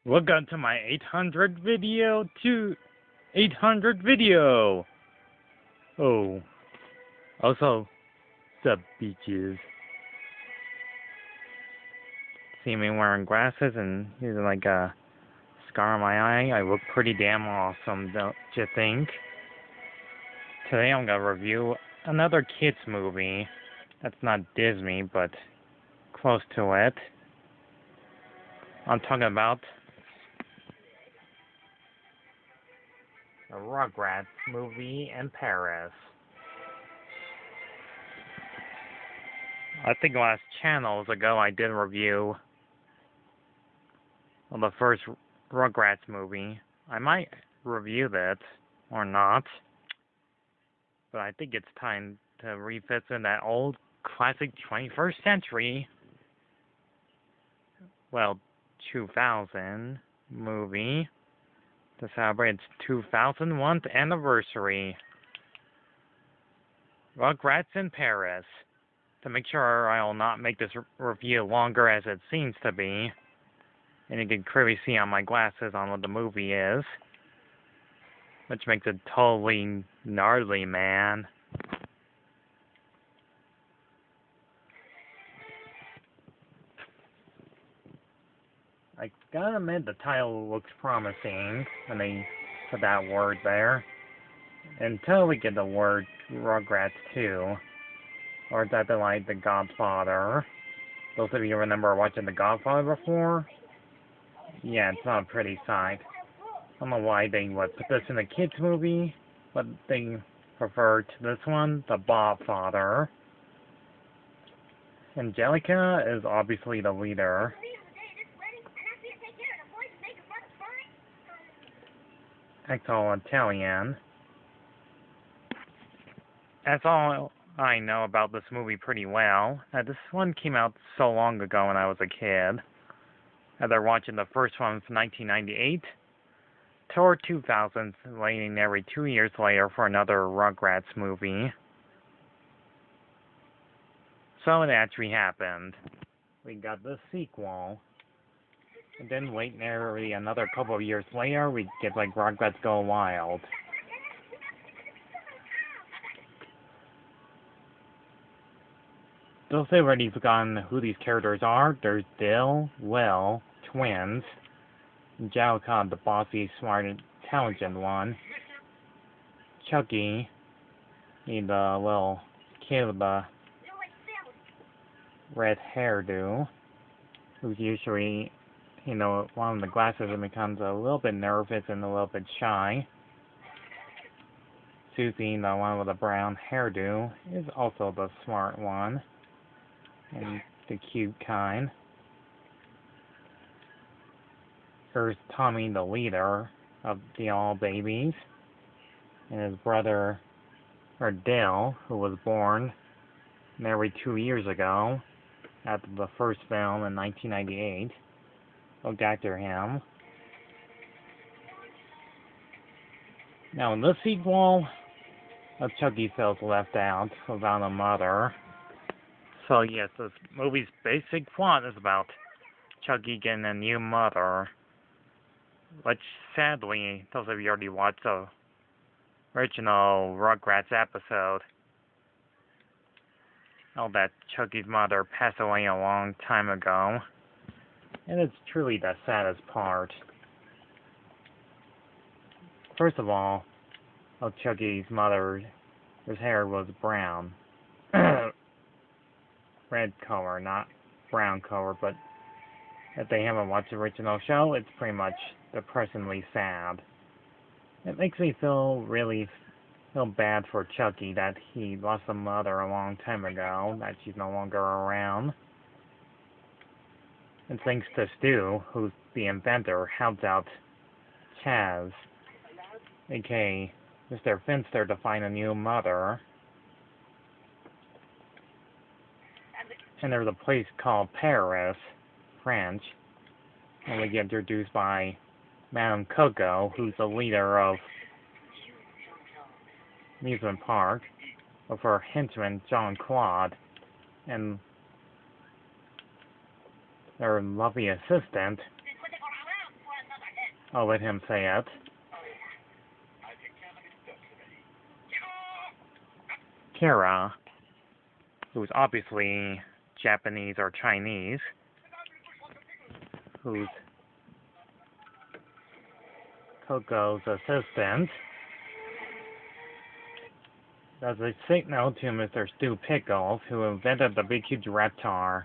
Welcome to my 800 video to 800 video. Oh, also, sub beaches. See me wearing glasses and using like a scar on my eye. I look pretty damn awesome, don't you think? Today I'm gonna review another kids movie. That's not Disney, but close to it. I'm talking about the Rugrats movie in Paris. I think last channels ago I did a review of the first Rugrats movie. I might review that or not, but I think it's time to revisit that old classic 21st century, 2000 movie to celebrate its 2001st anniversary. Rugrats in Paris. To make sure I will not make this review longer as it seems to be, and you can clearly see on my glasses on what the movie is, which makes it totally gnarly, man. I gotta admit the title looks promising when they put that word there. Until we get the word Rugrats 2, or that they like The Godfather. Those of you remember watching The Godfather before? Yeah, it's not a pretty sight. I don't know why they would put this in a kids movie, but they prefer to this one, The Bobfather. Angelica is obviously the leader. Acts all Italian. That's all I know about this movie pretty well. This one came out so long ago when I was a kid. Either watching the first one from 1998 or 2000, waiting every 2 years later for another Rugrats movie. So it actually happened. We got the sequel. And then wait nearly another couple of years later, we get like Rugrats Go Wild. Those have already forgotten who these characters are. There's Dill, Will, twins, Angelica, the bossy, smart, intelligent one, Chucky, the little kid with the red hairdo, who's usually, one of the glasses and becomes a little bit nervous and a little bit shy. Susie, the one with the brown hairdo, is also the smart one and the cute kind. There's Tommy, the leader of the All Babies, and his brother, or Dale, who was born nearly 2 years ago after the first film in 1998. Looked after him. Now in this sequel, Chucky feels left out without a mother. So yes, this movie's basic plot is about Chucky getting a new mother, which sadly, those of you already watched the original Rugrats episode, know that Chucky's mother passed away a long time ago, and it's truly the saddest part. First of all, Chucky's mother's hair was brown. Red color, not brown color, but if they haven't watched the original show, it's pretty much depressingly sad. It makes me feel bad for Chucky that he lost a mother a long time ago, that she's no longer around. And thanks to Stu, who's the inventor, helps out Chaz, aka Mr. Finster, to find a new mother. And there's a place called Paris, French, and we get introduced by Madame Coco, who's the leader of amusement park, with her henchman Jean-Claude, and their lovely assistant, I'll let him say it. Kara, who's obviously Japanese or Chinese, who's Coco's assistant, does a signal to Mr. Stu Pickles, who invented the big huge reptar.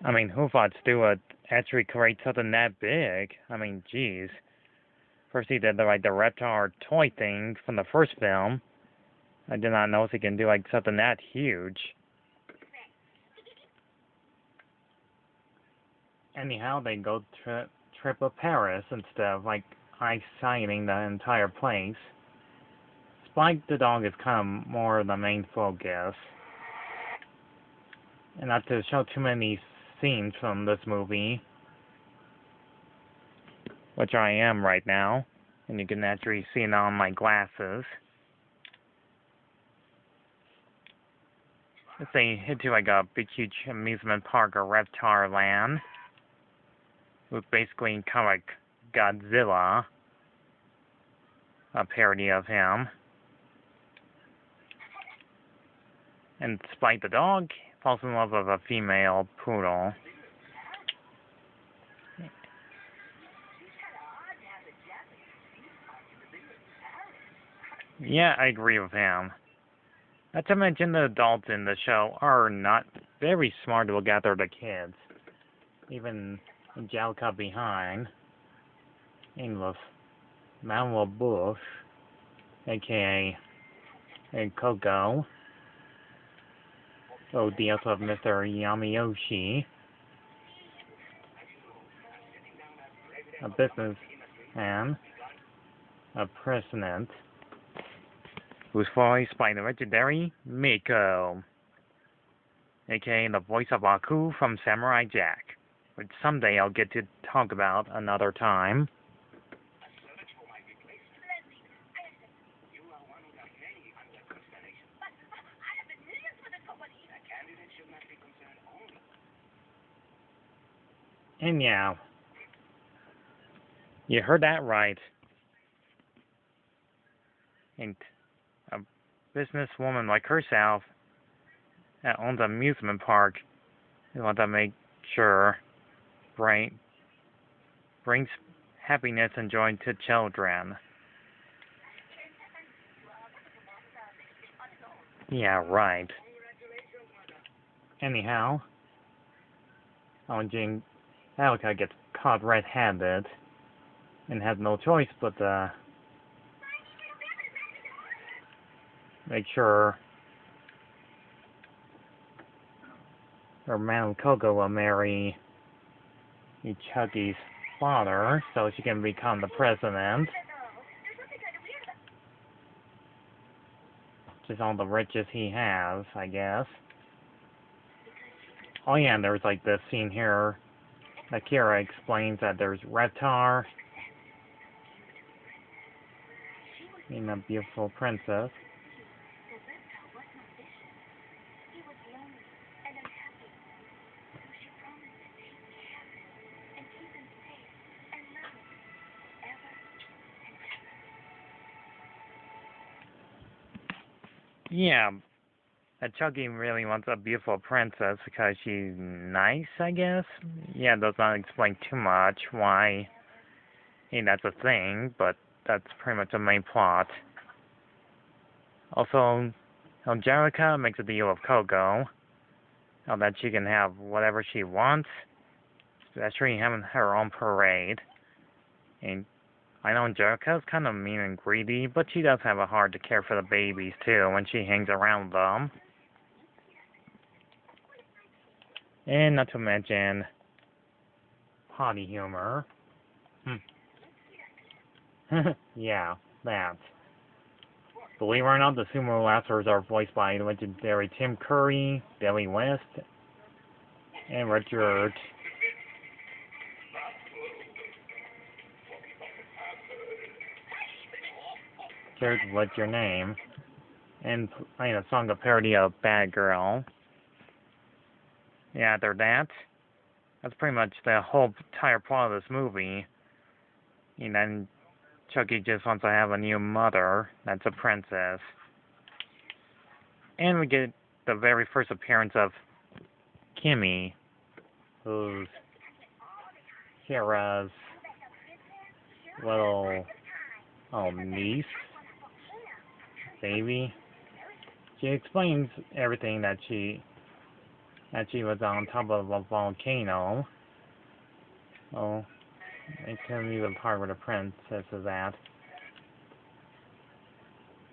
I mean, who thought Stu would actually create something that big? I mean, geez. First he did the reptar toy thing from the first film. I did not know he can do something that huge. Anyhow, they go trip of Paris instead of ice-sighting the entire place. Spike the dog is kind of more the main focus. And not to show too many scenes from this movie, which I am right now, and you can actually see it on my glasses. If they head to a big huge amusement park or reptar land, with basically kind of like Godzilla, a parody of him. And Spike the dog falls in love with a female poodle. Yeah, I agree with him. Not to mention the adults in the show are not very smart to look after the kids. Even Angelica behind, English Manuel Bush, aka Coco, who deals with Mr. Yamayoshi, a businessman, a president, who's voiced by the legendary Miko, aka the voice of Aku from Samurai Jack, which someday I'll get to talk about another time. And yeah, you heard that right. And a businesswoman like herself that owns an amusement park, you want to make sure brings happiness and joy to children. Yeah, right. Anyhow, when Angelica gets caught red-handed and has no choice but to make sure her man Coco will marry Chucky's father so she can become the president. Which is all the riches he has, I guess. Oh yeah, and there's this scene here. Akira explains that there's reptar, being a beautiful princess. Yeah, Chucky really wants a beautiful princess because she's nice, I guess. Yeah, it does not explain too much why that's a thing, but that's pretty much the main plot. Also, Angelica makes a deal with Coco that she can have whatever she wants, especially having her own parade. And I know Angelica's kind of mean and greedy, but she does have a heart to care for the babies too when she hangs around them. And not to mention potty humor. Yeah, that. Believe it or not, the sumo wrestlers are voiced by legendary Tim Curry, Billy West, and Richard. Here's What's Your Name? And playing a song, a parody of Bad Girl. Yeah, after that, that's pretty much the whole entire plot of this movie. And then Chucky just wants to have a new mother that's a princess. And we get the very first appearance of Kimmy, who's Kira's little niece, baby. She explains everything that she was on top of a volcano. Oh, it couldn't be the part where the princess is at.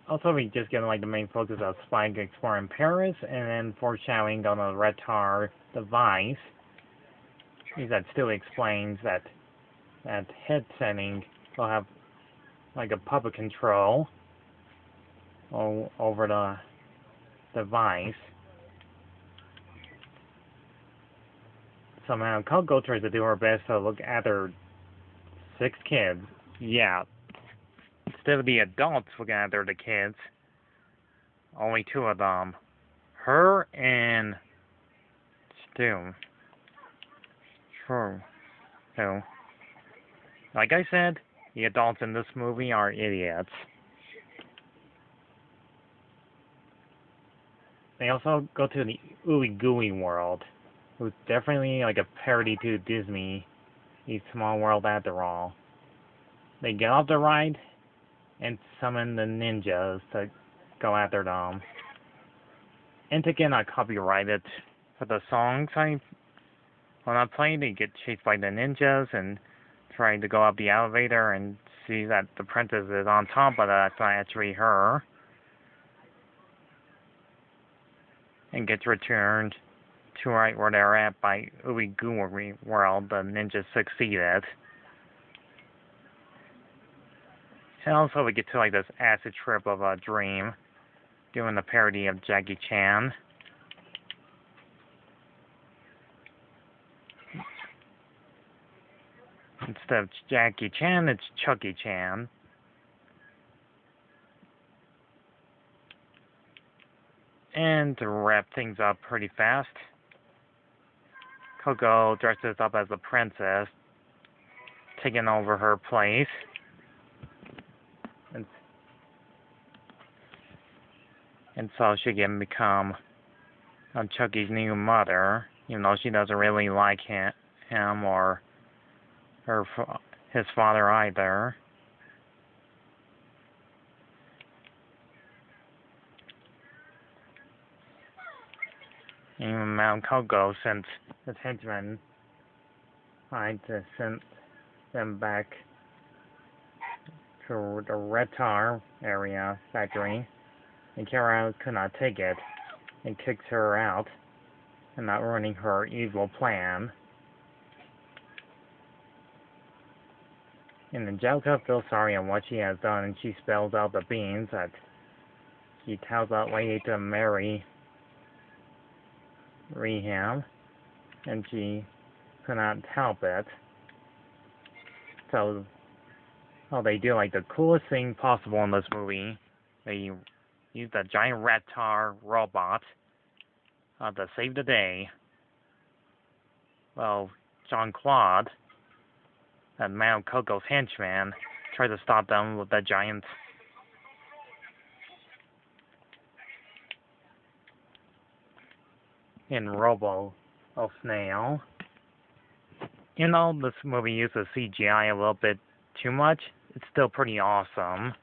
Also, we just get like the main focus of Spike exploring Paris, and then foreshadowing on the Retar device. That still explains that head setting will have like a puppet control over the device. Somehow, Coco tries to do her best to look after 6 kids. Yeah, instead of the adults looking after the kids, only 2 of them. Her and Stu. Sure. So, like I said, the adults in this movie are idiots. They also go to the Ooey Gooey world, who's definitely like a parody to Disney, a small world after all. They get off the ride and summon the ninjas to go after them. And to get not copyrighted for the songs when I play, they get chased by the ninjas and trying to go up the elevator and see that the princess is on top, but that's not actually her. And gets returned to right where they're at by Ooey Gooey World. The ninjas succeeded. And also we get to like this acid trip of a dream, doing the parody of Jackie Chan. Instead of Jackie Chan, it's Chucky Chan. And to wrap things up pretty fast, Coco dresses up as a princess, taking over her place. And so she can become Chucky's new mother, even though she doesn't really like him or his father either. Even Mount Coco sent his henchmen to send them back to the Retar area factory, and Kara could not take it and kicked her out and not ruining her evil plan. And Angelica feels sorry on what she has done, and she spells out the beans that she tells that lady to marry him, and she could not help it. So, they do like the coolest thing possible in this movie. They use the giant Retar robot to save the day. Well, Jean-Claude, that Mount Coco's henchman, tried to stop them with the giant Robo of Snail. You know, this movie uses CGI a little bit too much. It's still pretty awesome.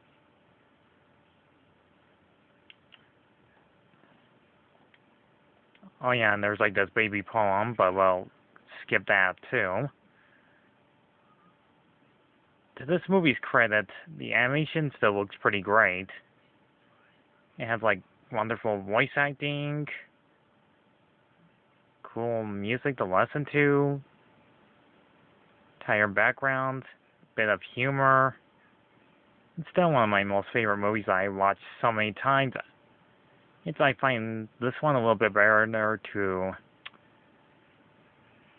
Oh yeah, and there's like this baby poem, but well, skip that too. To this movie's credit, the animation still looks pretty great. It has like wonderful voice acting, cool music to listen to, entire background, bit of humor. It's still one of my most favorite movies I watched so many times. I find this one a little bit better to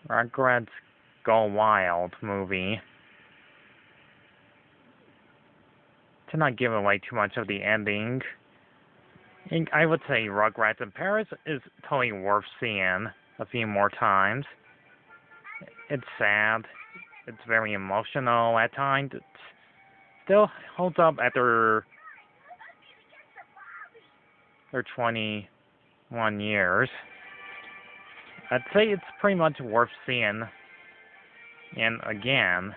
Rugrats Go Wild movie. To not give away too much of the ending, I would say Rugrats in Paris is totally worth seeing a few more times. It's sad. it's very emotional at times. It still holds up after their 21 years. I'd say it's pretty much worth seeing. And again,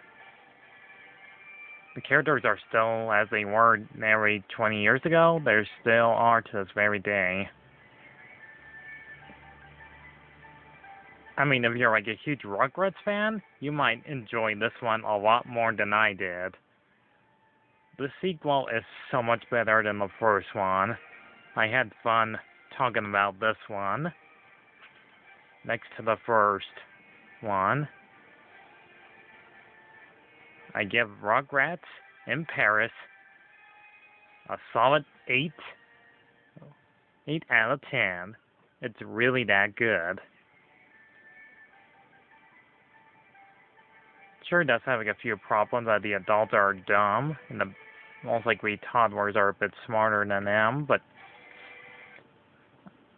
the characters are still as they were nearly 20 years ago. They still are to this very day. I mean, if you're like a huge Rugrats fan, you might enjoy this one a lot more than I did. The sequel is so much better than the first one. I had fun talking about this one next to the first one. I give Rugrats in Paris a solid 8 out of 10. It's really that good. Sure, it does have like a few problems that the adults are dumb, and the most likely toddlers are a bit smarter than them, but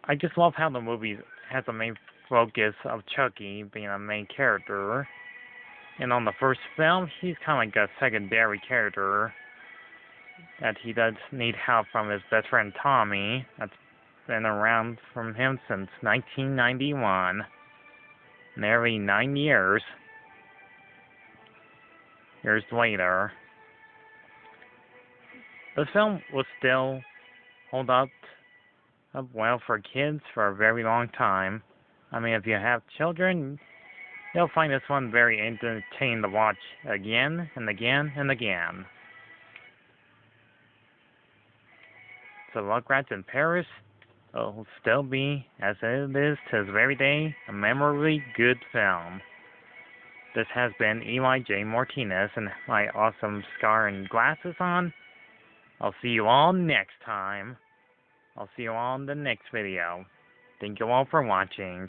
I just love how the movie has the main focus of Chucky being a main character. And on the first film, he's kind of like a secondary character, that he does need help from his best friend Tommy, that's been around from him since 1991. Nearly 9 years. Years later. The film will still hold up well for kids for a very long time. I mean, if you have children, you'll find this one very entertaining to watch again and again and again. So Rugrats in Paris will still be, as it is to this very day, a memorably good film. This has been Eli J. Martinez and my awesome scar and glasses on. I'll see you all next time. I'll see you all in the next video. Thank you all for watching.